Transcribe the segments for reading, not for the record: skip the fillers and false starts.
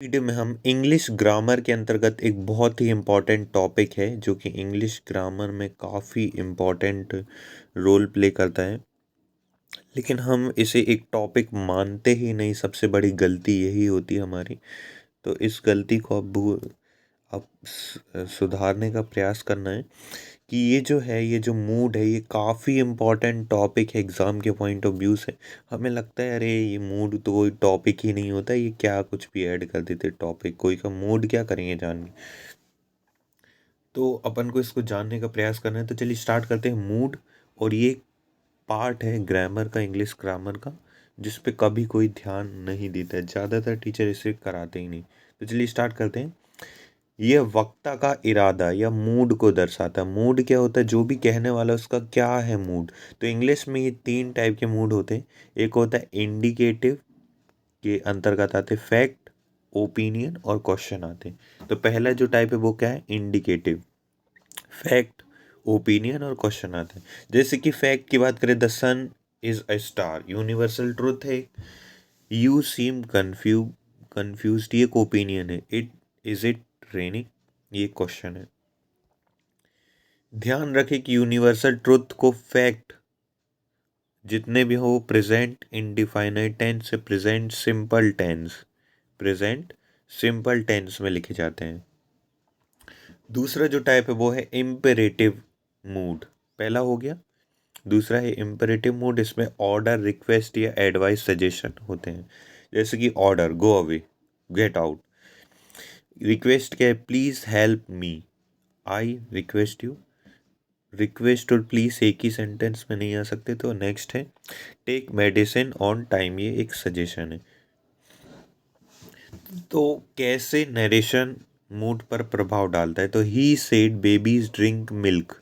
Video में हम English grammar के अंतर्गत एक बहुत ही इम्पॉर्टेंट टॉपिक है जो कि इंग्लिश ग्रामर में काफ़ी इम्पॉर्टेंट रोल प्ले करता है, लेकिन हम इसे एक टॉपिक मानते ही नहीं। सबसे बड़ी गलती यही होती है हमारी। तो इस गलती को अब सुधारने का प्रयास करना है कि ये जो मूड है, ये काफ़ी इम्पॉर्टेंट टॉपिक है एग्ज़ाम के पॉइंट ऑफ व्यू से। हमें लगता है अरे ये मूड तो कोई टॉपिक ही नहीं होता, ये क्या कुछ भी ऐड कर देते टॉपिक, कोई का मूड क्या करेंगे जान के। तो अपन को इसको जानने का प्रयास करना है, तो चलिए स्टार्ट करते हैं मूड। और ये पार्ट है ग्रामर का, इंग्लिश ग्रामर का, जिस पे कभी कोई ध्यान नहीं देता है, ज़्यादातर टीचर इसे कराते ही नहीं। तो चलिए स्टार्ट करते हैं। यह वक्ता का इरादा या मूड को दर्शाता है। मूड क्या होता है? जो भी कहने वाला है उसका क्या है मूड। तो इंग्लिश में ये तीन टाइप के मूड होते हैं। एक होता है इंडिकेटिव, के अंतर्गत आते फैक्ट, ओपिनियन और क्वेश्चन आते हैं। तो पहला जो टाइप है वो क्या है? इंडिकेटिव। फैक्ट, ओपिनियन और क्वेश्चन आते हैं। जैसे कि फैक्ट की बात करें, the sun is a star, universal truth है। यू सीम कंफ्यूज, ये एक ओपिनियन है। इट इज इट रेनिंग, ये क्वेश्चन है। ध्यान रखें कि यूनिवर्सल ट्रुथ को फैक्ट जितने भी हो प्रेजेंट इंडिफाइनाइट टेंस से प्रेजेंट सिंपल टेंस में लिखे जाते हैं। दूसरा जो टाइप है वो है इम्पेरेटिव मूड। पहला हो गया। दूसरा है इम्पेरेटिव मूड। इसमें ऑर्डर, रिक्वेस्ट या एडवाइस, सजेशन होते हैं। जैसे कि order, go away, get out. Request क्या है? Please help me, I request you. Request और प्लीज एक ही सेंटेंस में नहीं आ सकते। तो नेक्स्ट है टेक मेडिसिन ऑन टाइम, ये एक सजेशन है। तो कैसे नरेशन मूड पर प्रभाव डालता है? तो ही said babies drink milk,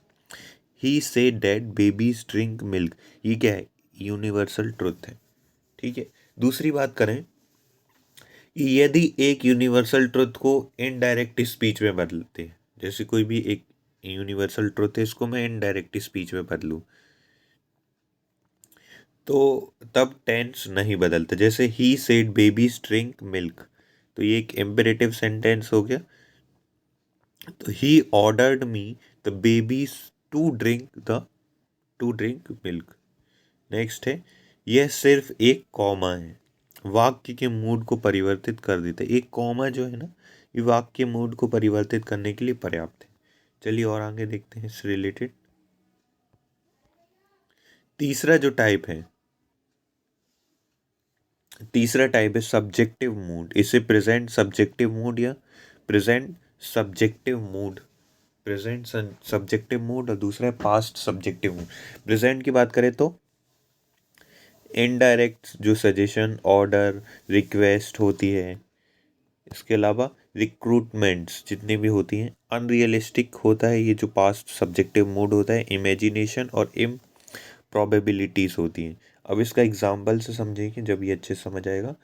he said that babies drink milk, ये क्या है? यूनिवर्सल ट्रुथ है। ठीक है। दूसरी बात करें कि यदि एक यूनिवर्सल ट्रुथ को इनडायरेक्ट स्पीच में बदलते हैं, जैसे कोई भी एक यूनिवर्सल ट्रुथ है, इसको मैं इनडायरेक्ट स्पीच में बदलूं, तो तब टेंस नहीं बदलता। जैसे ही सेड बेबीज ड्रिंक मिल्क, तो ये एक इम्पेरेटिव सेंटेंस हो गया। तो he ordered me the babies to drink milk. Next है यह सिर्फ एक कॉमा है, वाक्य के मूड को परिवर्तित कर देता है। एक कॉमा जो है ना, ये वाक्य के मूड को परिवर्तित करने के लिए पर्याप्त है। चलिए और आगे देखते हैं इससे रिलेटेड। तीसरा जो टाइप है, तीसरा टाइप है सब्जेक्टिव मूड। इसे प्रेजेंट सब्जेक्टिव मूड या present subjective mood, present subjective mood और दूसरा है पास्ट सब्जेक्टिव मूड। प्रेजेंट की बात करें तो इनडायरेक्ट जो सजेशन, ऑर्डर, रिक्वेस्ट होती है, इसके अलावा रिक्रूटमेंट्स जितनी भी होती हैं, अनरियलिस्टिक होता है ये जो पास्ट सब्जेक्टिव मूड होता है। इमेजिनेशन और इम्प्रॉबेबिलिटीज होती हैं। अब इसका एग्जाम्पल से समझेंगे जब ये अच्छे से समझ आएगा।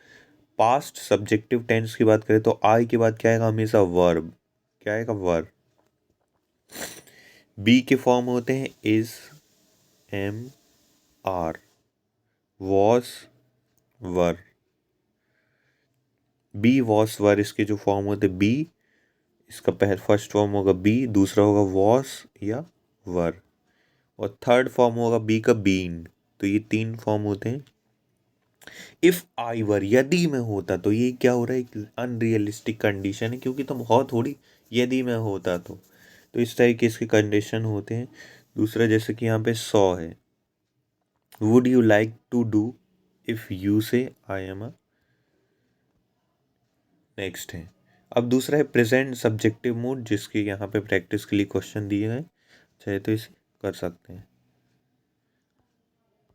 पास्ट सब्जेक्टिव टेंस की बात करें तो आई के बाद क्या आएगा? हमेशा वर्ब। क्या आएगा? वर्ब। बी के फॉर्म होते हैं is, am, are, was, were. Be was were, इसके जो फॉर्म होते हैं बी, इसका फर्स्ट फॉर्म होगा बी, दूसरा होगा वॉस या वर, और थर्ड फॉर्म होगा बी का बीन। तो ये तीन फॉर्म होते हैं। इफ आई वर, यदि मैं होता, तो ये क्या हो रहा है? एक अनरियलिस्टिक कंडीशन है, क्योंकि तुम हो थोड़ी, यदि मैं होता तो इस तरह के इसके कंडीशन होते हैं। दूसरा जैसे कि यहाँ पे सॉ है, would you like to do if you say I am a. Next है, अब दूसरा है प्रेजेंट सब्जेक्टिव मूड, जिसके यहाँ पे प्रैक्टिस के लिए क्वेश्चन दिए गए, चाहे तो इसे कर सकते हैं।